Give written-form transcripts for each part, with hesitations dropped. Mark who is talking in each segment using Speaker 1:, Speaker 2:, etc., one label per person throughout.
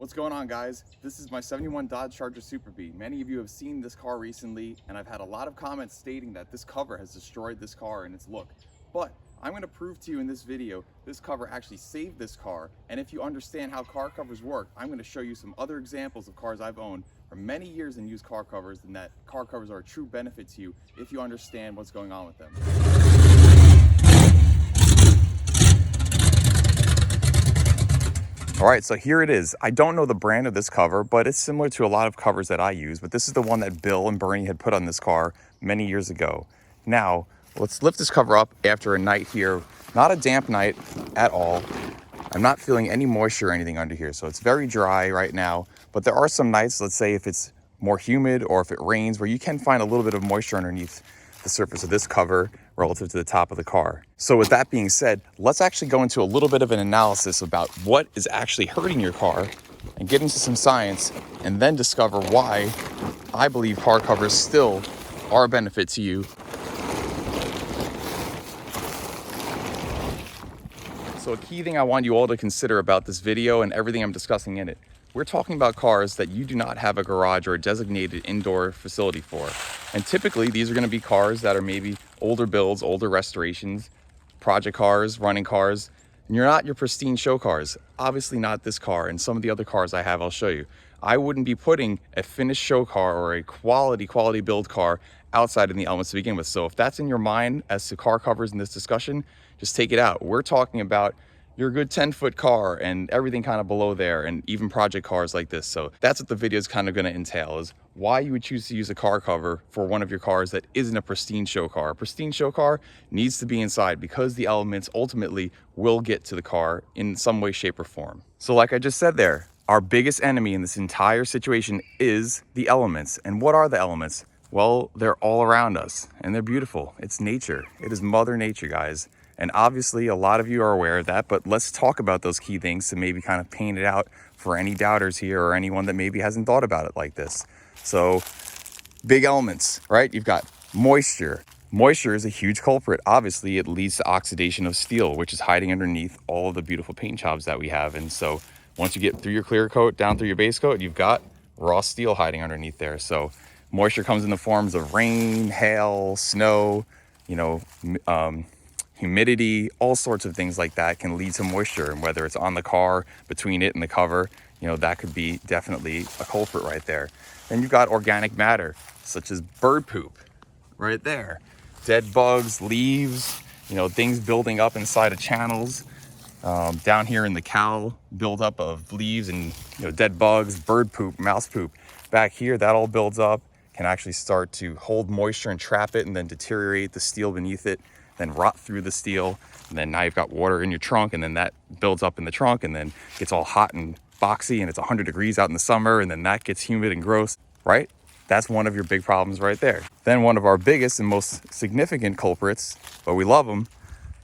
Speaker 1: What's going on, guys? This is my 71 Dodge Charger Super Bee. Many of you have seen this car recently, and I've had a lot of comments stating that this cover has destroyed this car and its look. But I'm going to prove to you in this video, this cover actually saved this car. And if you understand how car covers work, I'm going to show you some other examples of cars I've owned for many years and used car covers, and that car covers are a true benefit to you if you understand what's going on with them. All right, so here it is. I don't know the brand of this cover, but it's similar to a lot of covers that I use, but this is the one that Bill and Bernie had put on this car many years ago. Now, let's lift this cover up after a night here. Not a damp night at all. I'm not feeling any moisture or anything under here, so it's very dry right now, but there are some nights, let's say if it's more humid or if it rains, where you can find a little bit of moisture underneath the surface of this cover relative to the top of the car. So with that being said, let's actually go into a little bit of an analysis about what is actually hurting your car and get into some science, and then discover why I believe car covers still are a benefit to you. So a key thing I want you all to consider about this video and everything I'm discussing in it, we're talking about cars that you do not have a garage or a designated indoor facility for. And typically these are going to be cars that are maybe older builds, older restorations, project cars, running cars, and you're not your pristine show cars. Obviously not this car, and some of the other cars I have, I'll show you. I wouldn't be putting a finished show car or a quality build car outside in the elements to begin with. So if that's in your mind as to car covers in this discussion, just take it out. We're talking about your good 10-foot car and everything kind of below there, and even project cars like this. So that's what the video is kind of going to entail, is why you would choose to use a car cover for one of your cars that isn't a pristine show car. A pristine show car needs to be inside because the elements ultimately will get to the car in some way, shape, or form. So like I just said there, our biggest enemy in this entire situation is the elements. And what are the elements? Well, they're all around us and they're beautiful. It's nature. It is Mother Nature, guys. And obviously a lot of you are aware of that, but let's talk about those key things to maybe kind of paint it out for any doubters here or anyone that maybe hasn't thought about it like this. So big elements, right? You've got moisture. Moisture is a huge culprit. Obviously it leads to oxidation of steel, which is hiding underneath all of the beautiful paint jobs that we have. And so once you get through your clear coat, down through your base coat, you've got raw steel hiding underneath there. So moisture comes in the forms of rain, hail, snow, humidity, all sorts of things like that can lead to moisture. And whether it's on the car, between it and the cover, that could be definitely a culprit right there. Then you've got organic matter, such as bird poop right there. Dead bugs, leaves, things building up inside of channels. Down here in the cowl, buildup of leaves and dead bugs, bird poop, mouse poop. Back here, that all builds up, can actually start to hold moisture and trap it and then deteriorate the steel beneath it, then rot through the steel. And then now you've got water in your trunk, and then that builds up in the trunk and then gets all hot and boxy, and it's 100 degrees out in the summer, and then that gets humid and gross, right? That's one of your big problems right there. Then one of our biggest and most significant culprits, but we love them,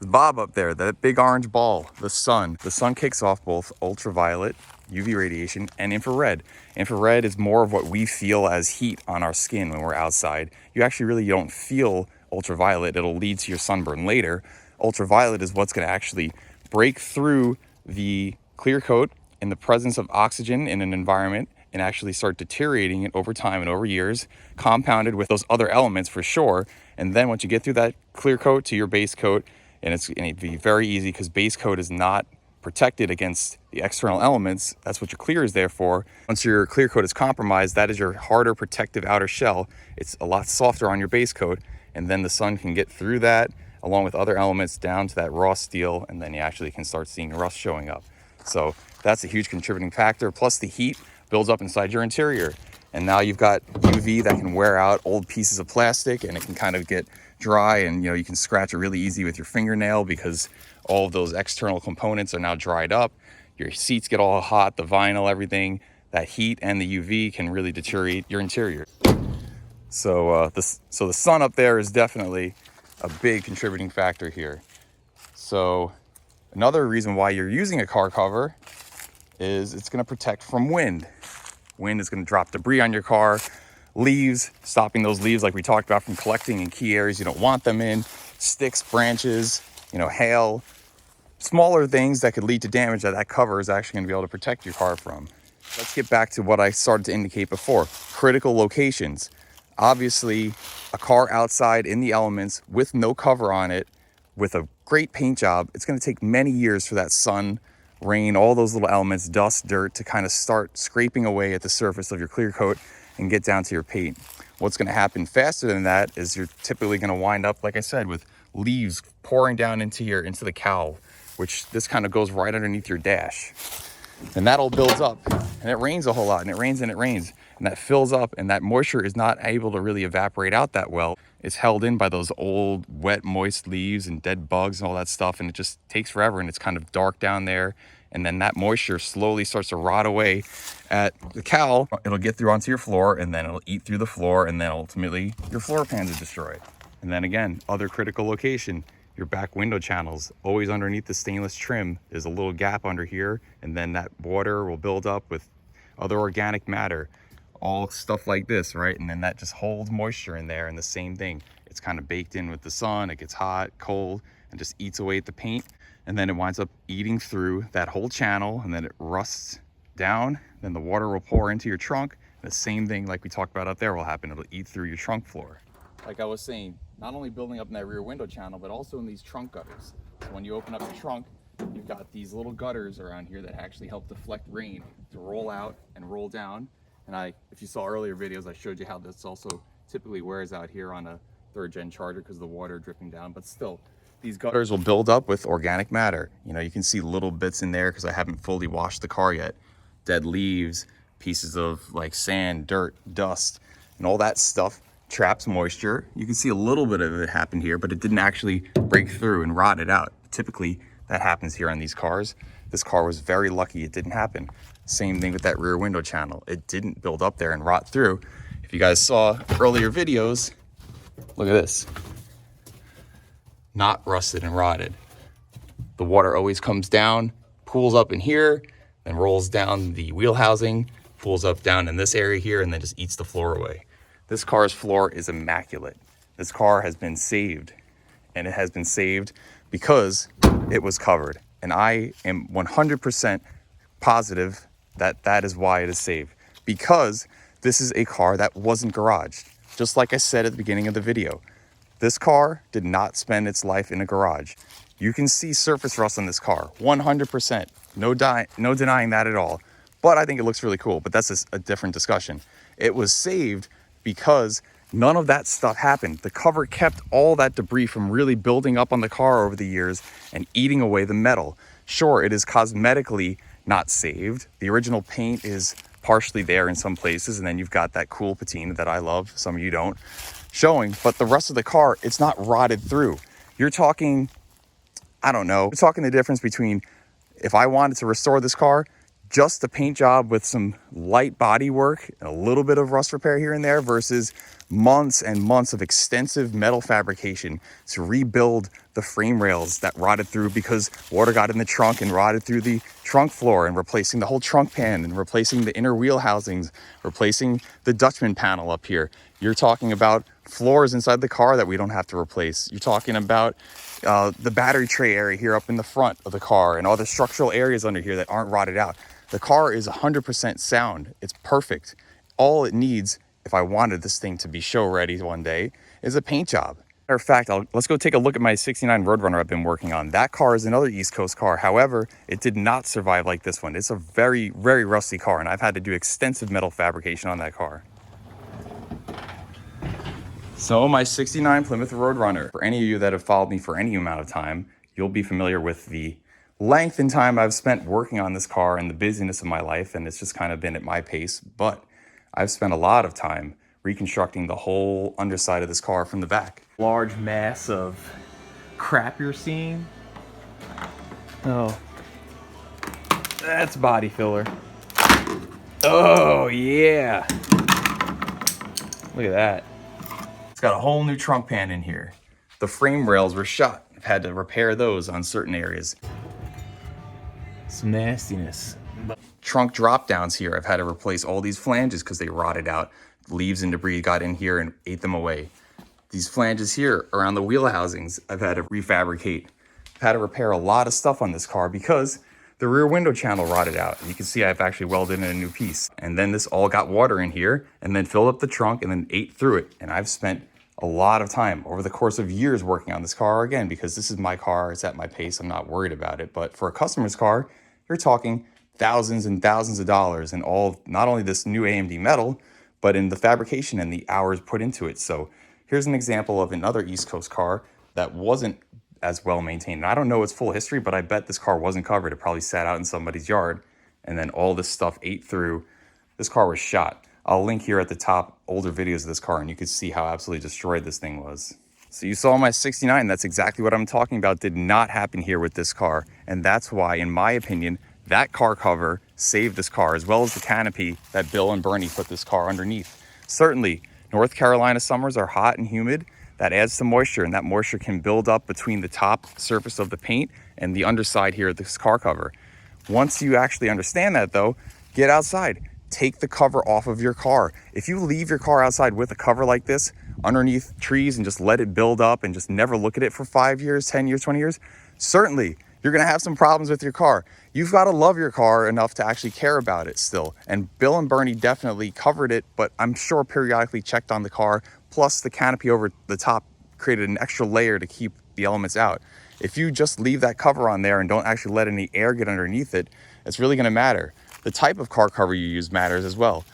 Speaker 1: is Bob up there, that big orange ball, the sun. The sun kicks off both ultraviolet, UV radiation, and infrared. Infrared is more of what we feel as heat on our skin when we're outside. You actually really don't feel ultraviolet. It'll lead to your sunburn later. Ultraviolet is what's going to actually break through the clear coat in the presence of oxygen in an environment and actually start deteriorating it over time and over years, compounded with those other elements for sure. And then once you get through that clear coat to your base coat, and it'd be very easy because base coat is not protected against the external elements. That's what your clear is there for. Once your clear coat is compromised, that is your harder protective outer shell. It's a lot softer on your base coat, and then the sun can get through that along with other elements down to that raw steel, and then you actually can start seeing rust showing up. So that's a huge contributing factor. Plus the heat builds up inside your interior, and now you've got UV that can wear out old pieces of plastic, and it can kind of get dry, and you can scratch it really easy with your fingernail because all of those external components are now dried up. Your seats get all hot, the vinyl, everything. That heat and the UV can really deteriorate your interior. So the sun up there is definitely a big contributing factor here. So another reason why you're using a car cover is it's going to protect from wind. Wind is going to drop debris on your car. Leaves, stopping those leaves like we talked about from collecting in key areas you don't want them in. Sticks, branches, hail. Smaller things that could lead to damage that cover is actually going to be able to protect your car from. Let's get back to what I started to indicate before. Critical locations. Obviously, a car outside in the elements with no cover on it, with a great paint job, it's going to take many years for that sun, rain, all those little elements, dust, dirt, to kind of start scraping away at the surface of your clear coat and get down to your paint. What's going to happen faster than that is you're typically going to wind up, like I said, with leaves pouring down into the cowl, which this kind of goes right underneath your dash. And that all builds up, and it rains a whole lot, and it rains, and that fills up, and that moisture is not able to really evaporate out that well. It's held in by those old, wet, moist leaves and dead bugs and all that stuff, and it just takes forever, and it's kind of dark down there, and then that moisture slowly starts to rot away at the cowl. It'll get through onto your floor, and then it'll eat through the floor, and then ultimately your floor pans are destroyed. And then again, other critical location, your back window channels, always underneath the stainless trim, there's a little gap under here, and then that water will build up with other organic matter, all stuff like this, right? And then that just holds moisture in there, and the same thing, it's kind of baked in with the sun, it gets hot, cold, and just eats away at the paint, and then it winds up eating through that whole channel, and then it rusts down, then the water will pour into your trunk, and the same thing like we talked about out there will happen, it'll eat through your trunk floor. Like I was saying, not only building up in that rear window channel, but also in these trunk gutters. So when you open up your trunk, you've got these little gutters around here that actually help deflect rain to roll out and roll down. And if you saw earlier videos, I showed you how this also typically wears out here on a 3rd gen Charger because of the water dripping down. But still, these gutters will build up with organic matter. You know, you can see little bits in there because I haven't fully washed the car yet. Dead leaves, pieces of like sand, dirt, dust, and all that stuff traps moisture. You can see a little bit of it happen here, but it didn't actually break through and rot it out. Typically, that happens here on these cars. This car was very lucky it didn't happen. Same thing with that rear window channel. It didn't build up there and rot through. If you guys saw earlier videos, look at this. Not rusted and rotted. The water always comes down, pools up in here, then rolls down the wheel housing, pools up down in this area here, and then just eats the floor away. This car's floor is immaculate. This car has been saved, and it has been saved because it was covered. And I am 100% positive that that is why it is saved, because this is a car that wasn't garaged. Just like I said at the beginning of the video, this car did not spend its life in a garage. You can see surface rust on this car, 100%. No denying that at all. But I think it looks really cool, but that's a different discussion. It was saved because none of that stuff happened. The cover kept all that debris from really building up on the car over the years and eating away the metal. Sure, it is cosmetically not saved. The original paint is partially there in some places, and then you've got that cool patina that I love, some of you don't, showing, but the rest of the car, it's not rotted through. You're talking, I don't know, we're talking the difference between if I wanted to restore this car, just the paint job with some light body work and a little bit of rust repair here and there versus months and months of extensive metal fabrication to rebuild the frame rails that rotted through because water got in the trunk and rotted through the trunk floor, and replacing the whole trunk pan and replacing the inner wheel housings, replacing the Dutchman panel up here. You're talking about floors inside the car that we don't have to replace. You're talking about the battery tray area here up in the front of the car and all the structural areas under here that aren't rotted out. The car is 100% sound. It's perfect. All it needs, if I wanted this thing to be show ready one day, is a paint job. Matter of fact, let's go take a look at my 69 Roadrunner I've been working on. That car is another East Coast car. However, it did not survive like this one. It's a very, very rusty car, and I've had to do extensive metal fabrication on that car. So my 69 Plymouth Roadrunner, for any of you that have followed me for any amount of time, you'll be familiar with the length and time I've spent working on this car and the busyness of my life, and it's just kind of been at my pace, but I've spent a lot of time reconstructing the whole underside of this car from the back. Large mass of crap you're seeing. Oh, that's body filler. Oh yeah, look at that. It's got a whole new trunk pan in here. The frame rails were shot. I've had to repair those on certain areas. Some nastiness. Trunk drop downs here. I've had to replace all these flanges because they rotted out. Leaves and debris got in here and ate them away. These flanges here around the wheel housings, I've had to refabricate. I've had to repair a lot of stuff on this car because The rear window channel rotted out. You can see I've actually welded in a new piece. And then this all got water in here and then filled up the trunk and then ate through it. And I've spent a lot of time over the course of years working on this car, again, because this is my car, it's at my pace, I'm not worried about it. But for a customer's car, you're talking thousands and thousands of dollars in all, not only this new AMD metal, but in the fabrication and the hours put into it. So here's an example of another East Coast car that wasn't as well maintained. And I don't know its full history, but I bet this car wasn't covered. It probably sat out in somebody's yard and then all this stuff ate through. This car was shot. I'll link here at the top older videos of this car and you can see how absolutely destroyed this thing was. So you saw my 69, that's exactly what I'm talking about. Did not happen here with this car. And that's why, in my opinion, that car cover saved this car, as well as the canopy that Bill and Bernie put this car underneath. Certainly, North Carolina summers are hot and humid. That adds some moisture, and that moisture can build up between the top surface of the paint and the underside here of this car cover. Once you actually understand that though, get outside. Take the cover off of your car. If you leave your car outside with a cover like this underneath trees and just let it build up and just never look at it for 5 years, 10 years, 20 years, certainly you're gonna have some problems with your car. You've gotta love your car enough to actually care about it still. And Bill and Bernie definitely covered it, but I'm sure periodically checked on the car. Plus the canopy over the top created an extra layer to keep the elements out. If you just leave that cover on there and don't actually let any air get underneath it, it's really gonna matter. The type of car cover you use matters as well.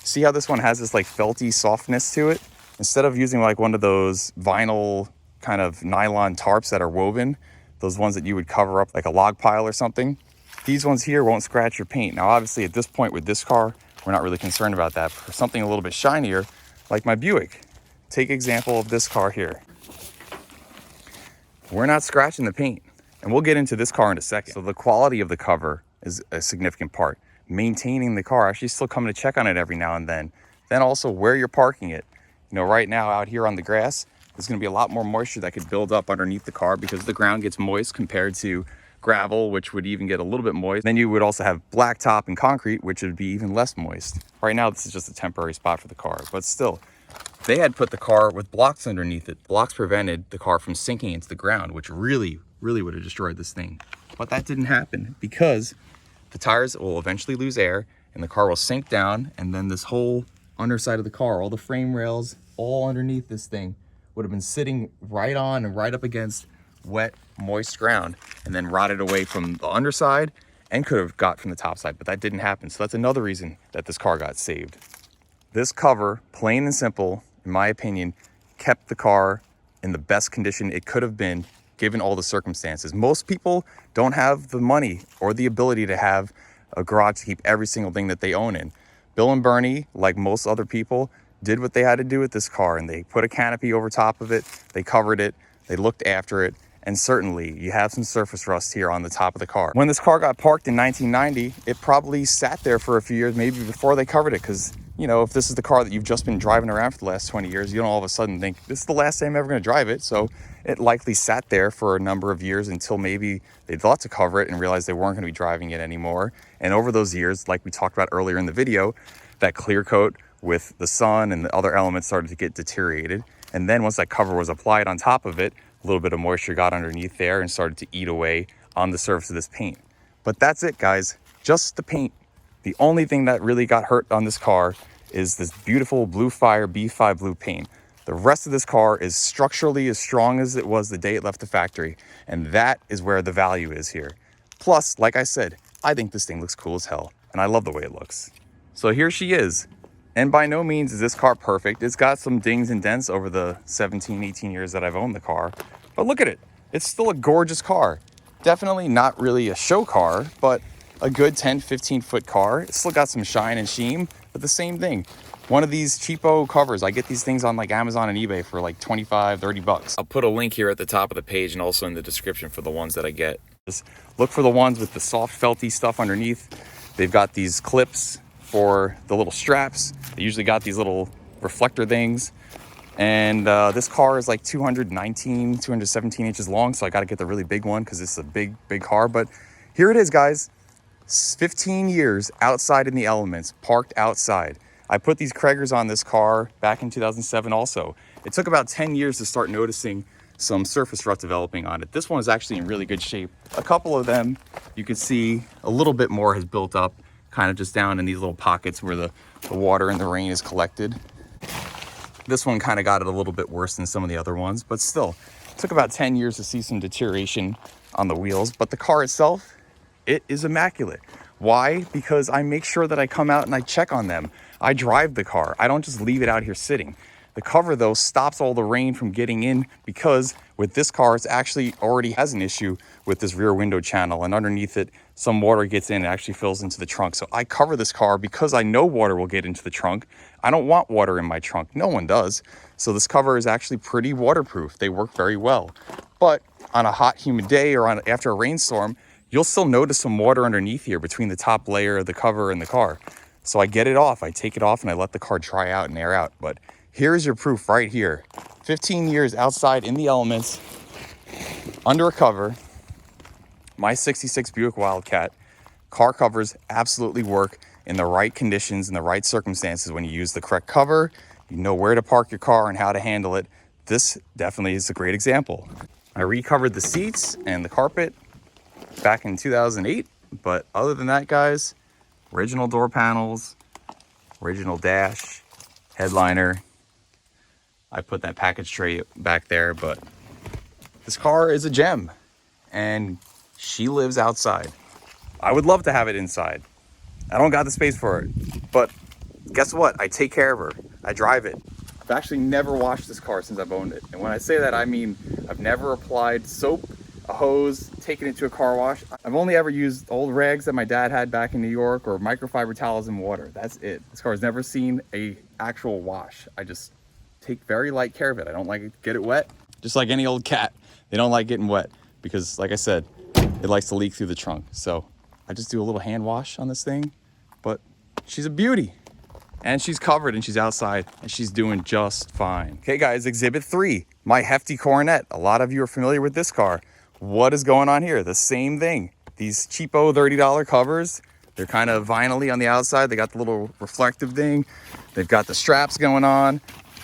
Speaker 1: See how this one has this like felty softness to it? Instead of using like one of those vinyl kind of nylon tarps that are woven, those ones that you would cover up like a log pile or something, these ones here won't scratch your paint. Now, obviously at this point with this car, we're not really concerned about that. For something a little bit shinier, like my Buick, take example of this car here. We're not scratching the paint, and we'll get into this car in a second. So the quality of the cover is a significant part. Maintaining the car, actually still coming to check on it every now and then. Then also where you're parking it. You know, right now out here on the grass, there's gonna be a lot more moisture that could build up underneath the car because the ground gets moist compared to gravel, which would even get a little bit moist. Then you would also have blacktop and concrete, which would be even less moist. Right now, this is just a temporary spot for the car, but still, they had put the car with blocks underneath it. Blocks prevented the car from sinking into the ground, which really would have destroyed this thing. But that didn't happen because the tires will eventually lose air and the car will sink down, and then this whole underside of the car, all the frame rails, all underneath this thing would have been sitting right on and right up against wet, moist ground and then rotted away from the underside and could have got from the top side, but that didn't happen. So that's another reason that this car got saved. This cover, plain and simple, in my opinion, kept the car in the best condition it could have been given all the circumstances. Most people don't have the money or the ability to have a garage to keep every single thing that they own in. Bill and Bernie, like most other people, did what they had to do with this car, and they put a canopy over top of it, they covered it, they looked after it, and certainly you have some surface rust here on the top of the car. When this car got parked in 1990, it probably sat there for a few years, maybe before they covered it, because you know, if this is the car that you've just been driving around for the last 20 years, you don't all of a sudden think, this is the last time I'm ever gonna drive it. So it likely sat there for a number of years until maybe they thought to cover it and realized they weren't gonna be driving it anymore. And over those years, like we talked about earlier in the video, that clear coat with the sun and the other elements started to get deteriorated. And then once that cover was applied on top of it, a little bit of moisture got underneath there and started to eat away on the surface of this paint. But that's it, guys, just the paint. The only thing that really got hurt on this car is this beautiful Blue Fire B5 blue paint. The rest of this car is structurally as strong as it was the day it left the factory, and that is where the value is here. Plus, like I said, I think this thing looks cool as hell, and I love the way it looks. So here she is, and by no means is this car perfect. It's got some dings and dents over the 17, 18 years that I've owned the car, but look at it. It's still a gorgeous car. Definitely not really a show car, but a good 10, 15 foot car. It's still got some shine and sheen, but the same thing. One of these cheapo covers, I get these things on like Amazon and eBay for like 25, 30 bucks. I'll put a link here at the top of the page and also in the description for the ones that I get. Just look for the ones with the soft felty stuff underneath. They've got these clips for the little straps. They usually got these little reflector things. And this car is like 219, 217 inches long. So I got to get the really big one because it's a big car. But here it is, guys. 15 years outside in the elements, parked outside. I put these Kraggers on this car back in 2007 also. It took about 10 years to start noticing some surface rust developing on it. This one is actually in really good shape. A couple of them, you can see a little bit more has built up, kind of just down in these little pockets where the water and the rain is collected. This one kind of got it a little bit worse than some of the other ones, but still, it took about 10 years to see some deterioration on the wheels. But the car itself, it is immaculate. Why? Because I make sure that I come out and I check on them. I drive the car. I don't just leave it out here sitting. The cover, though, stops all the rain from getting in, because with this car, it's actually already has an issue with this rear window channel, and underneath it, some water gets in and actually fills into the trunk. So I cover this car because I know water will get into the trunk. I don't want water in my trunk. No one does. So this cover is actually pretty waterproof. They work very well. But on a hot, humid day or after a rainstorm, you'll still notice some water underneath here between the top layer of the cover and the car. So I get it off. I take it off and I let the car dry out and air out. But here's your proof right here. 15 years outside in the elements, under a cover, my 66 Buick Wildcat. Car covers absolutely work in the right conditions, in the right circumstances. When you use the correct cover, you know where to park your car and how to handle it. This definitely is a great example. I recovered the seats and the carpet back in 2008. But other than that, guys, original door panels, original dash, headliner. I put that package tray back there, but this car is a gem and she lives outside. I would love to have it inside. I don't got the space for it, but guess what? I take care of her. I drive it. I've actually never washed this car since I've owned it. And when I say that, I mean, I've never applied soap, a hose, taken it to a car wash. I've only ever used old rags that my dad had back in New York, or microfiber towels and water. That's it. This car has never seen a actual wash. I just take very light care of it. I don't like it to get it wet. Just like any old cat, they don't like getting wet because, like I said, it likes to leak through the trunk. So I just do a little hand wash on this thing, but she's a beauty. And she's covered and she's outside and she's doing just fine. Okay guys, exhibit 3, my hefty Coronet. A lot of you are familiar with this car. What is going on here? The same thing. These cheapo $30 covers, they're kind of vinyl-y on the outside. They got the little reflective thing. They've got the straps going on.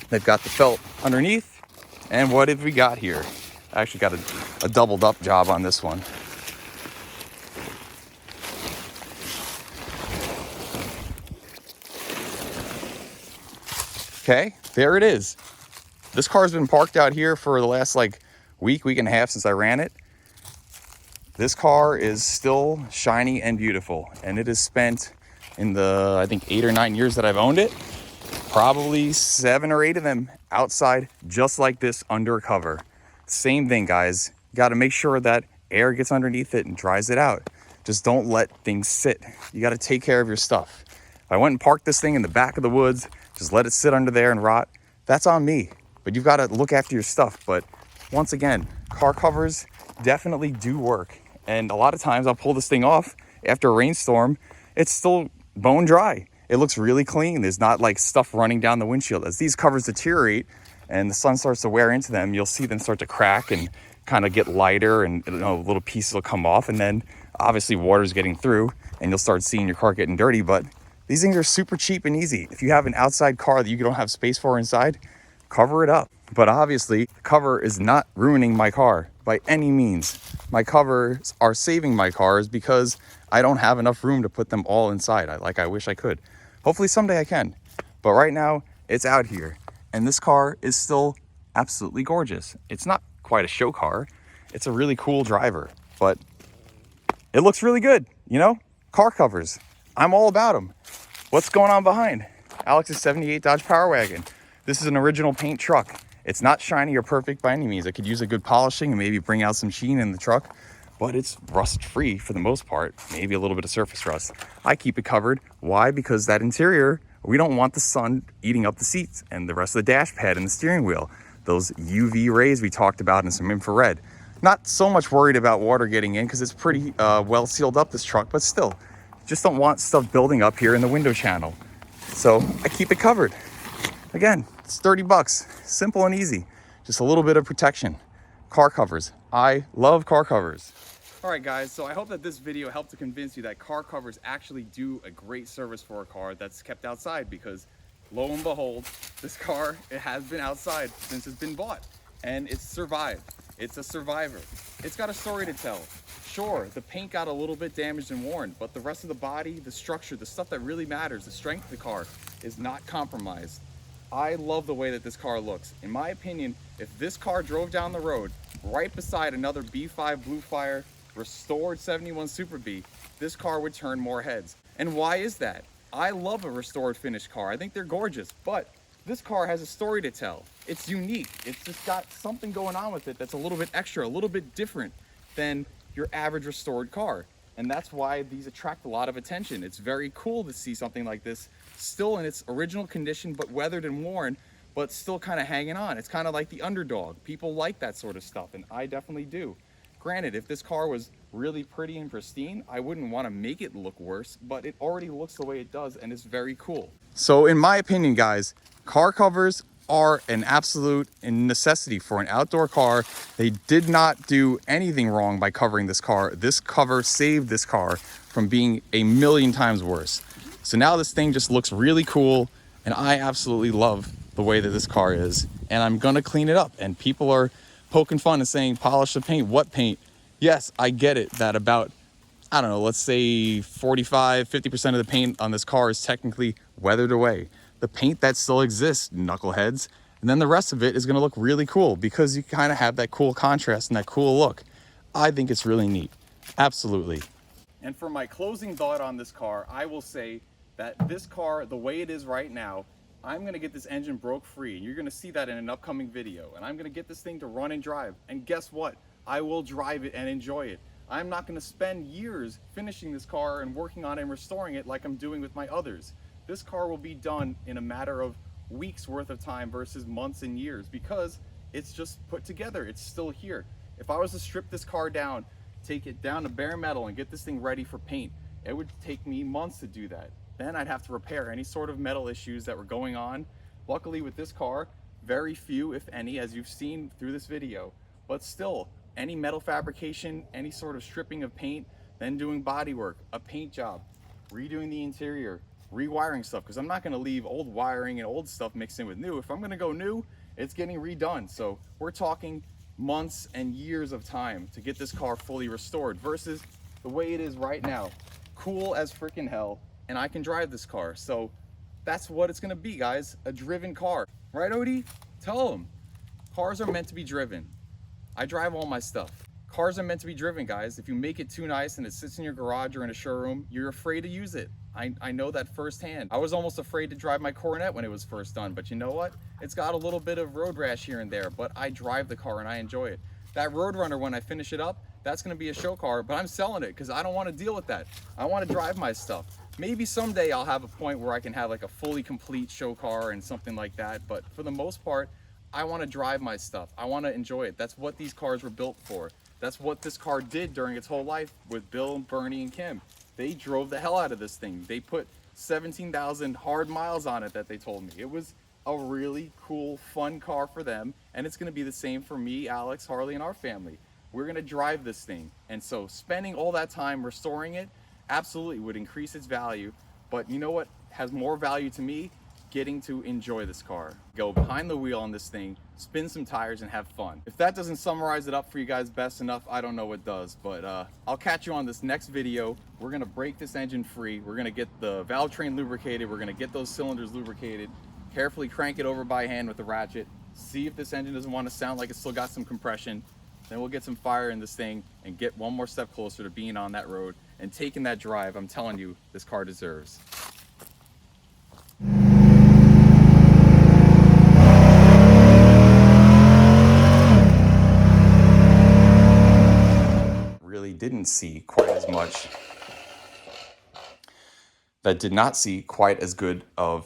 Speaker 1: They've got the felt underneath. And what have we got here? I actually got a doubled up job on this one. Okay, there it is. This car's been parked out here for the last week and a half since I ran it. This car is still shiny and beautiful, and it has spent, in the, I think, 8 or 9 years that I've owned it, probably 7 or 8 of them outside, just like this, under cover. Same thing, guys. You got to make sure that air gets underneath it and dries it out. Just don't let things sit. You got to take care of your stuff. If I went and parked this thing in the back of the woods, just let it sit under there and rot, that's on me. But you've got to look after your stuff. But once again, car covers definitely do work. And a lot of times I'll pull this thing off after a rainstorm. It's still bone dry. It looks really clean. There's not like stuff running down the windshield. As these covers deteriorate and the sun starts to wear into them, you'll see them start to crack and kind of get lighter, and little pieces will come off. And then obviously water's getting through and you'll start seeing your car getting dirty. But these things are super cheap and easy. If you have an outside car that you don't have space for inside, cover it up. But obviously, the cover is not ruining my car by any means. My covers are saving my cars because I don't have enough room to put them all inside. I wish I could. Hopefully someday I can. But right now, it's out here. And this car is still absolutely gorgeous. It's not quite a show car. It's a really cool driver. But it looks really good, you know? Car covers. I'm all about them. What's going on behind? Alex's 78 Dodge Power Wagon. This is an original paint truck. It's not shiny or perfect by any means. It could use a good polishing and maybe bring out some sheen in the truck, but it's rust free for the most part. Maybe a little bit of surface rust. I keep it covered. Why? Because that interior, we don't want the sun eating up the seats and the rest of the dash pad and the steering wheel. Those UV rays we talked about and some infrared. Not so much worried about water getting in because it's pretty well sealed up, this truck, but still, just don't want stuff building up here in the window channel. So I keep it covered. Again, it's 30 bucks, simple and easy. Just a little bit of protection. Car covers. I love car covers. All right, guys, so I hope that this video helped to convince you that car covers actually do a great service for a car that's kept outside, because lo and behold, this car, it has been outside since it's been bought. and it's survived. It's a survivor. It's got a story to tell. Sure, the paint got a little bit damaged and worn, but the rest of the body, the structure, the stuff that really matters, the strength of the car is not compromised. I love the way that this car looks. In my opinion, if this car drove down the road right beside another B5 Blue Fire restored 71 Super B, this car would turn more heads. And why is that? I love a restored finished car. I think they're gorgeous, but this car has a story to tell. It's unique. It's just got something going on with it that's a little bit extra, a little bit different than your average restored car. And that's why these attract a lot of attention. It's very cool to see something like this still in its original condition, but weathered and worn, but still kind of hanging on. It's kind of like the underdog. People like that sort of stuff, and I definitely do. Granted, if this car was really pretty and pristine, I wouldn't want to make it look worse, but it already looks the way it does, and it's very cool. So in my opinion, guys, car covers are an absolute necessity for an outdoor car. They did not do anything wrong by covering this car. This cover saved this car from being a million times worse. So now this thing just looks really cool, and I absolutely love the way that this car is, and I'm gonna clean it up. And people are poking fun and saying, polish the paint. What paint? Yes, I get it that about, I don't know, let's say 45–50% of the paint on this car is technically weathered away. The paint that still exists, knuckleheads, and then the rest of it is gonna look really cool because you kind of have that cool contrast and that cool look. I think it's really neat, absolutely. And for my closing thought on this car, I will say that this car, the way it is right now, I'm gonna get this engine broke free, and you're gonna see that in an upcoming video. And I'm gonna get this thing to run and drive. And guess what? I will drive it and enjoy it. I'm not gonna spend years finishing this car and working on it and restoring it like I'm doing with my others. This car will be done in a matter of weeks worth of time versus months and years because it's just put together. It's still here. If I was to strip this car down, take it down to bare metal and get this thing ready for paint, it would take me months to do that. Then I'd have to repair any sort of metal issues that were going on. Luckily with this car, very few, if any, as you've seen through this video. But still, any metal fabrication, any sort of stripping of paint, then doing body work, a paint job, redoing the interior, rewiring stuff, because I'm not gonna leave old wiring and old stuff mixed in with new. If I'm gonna go new, it's getting redone. So we're talking months and years of time to get this car fully restored versus the way it is right now. Cool as freaking hell, and I can drive this car. So that's what it's gonna be, guys, a driven car. Right, Odie? Tell them. Cars are meant to be driven. I drive all my stuff. Cars are meant to be driven, guys. If you make it too nice and it sits in your garage or in a showroom, you're afraid to use it. I know that firsthand. I was almost afraid to drive my Coronet when it was first done, but you know what? It's got a little bit of road rash here and there, but I drive the car and I enjoy it. That Roadrunner, when I finish it up, that's gonna be a show car, but I'm selling it because I don't wanna deal with that. I wanna drive my stuff. Maybe someday I'll have a point where I can have like a fully complete show car and something like that, but for the most part, I wanna drive my stuff. I wanna enjoy it. That's what these cars were built for. That's what this car did during its whole life with Bill, Bernie, and Kim. They drove the hell out of this thing. They put 17,000 hard miles on it that they told me. It was a really cool, fun car for them, and it's gonna be the same for me, Alex, Harley, and our family. We're gonna drive this thing. And so spending all that time restoring it absolutely would increase its value, but you know what has more value to me? Getting to enjoy this car. Go behind the wheel on this thing, spin some tires, and have fun. If that doesn't summarize it up for you guys best enough, I don't know what does, but I'll catch you on this next video. We're gonna break this engine free. We're gonna get the valve train lubricated. We're gonna get those cylinders lubricated, carefully crank it over by hand with the ratchet, see if this engine doesn't want to sound like it's still got some compression. Then we'll get some fire in this thing and get one more step closer to being on that road and taking that drive I'm telling you this car deserves. Really didn't see quite as much, that did not see quite as good of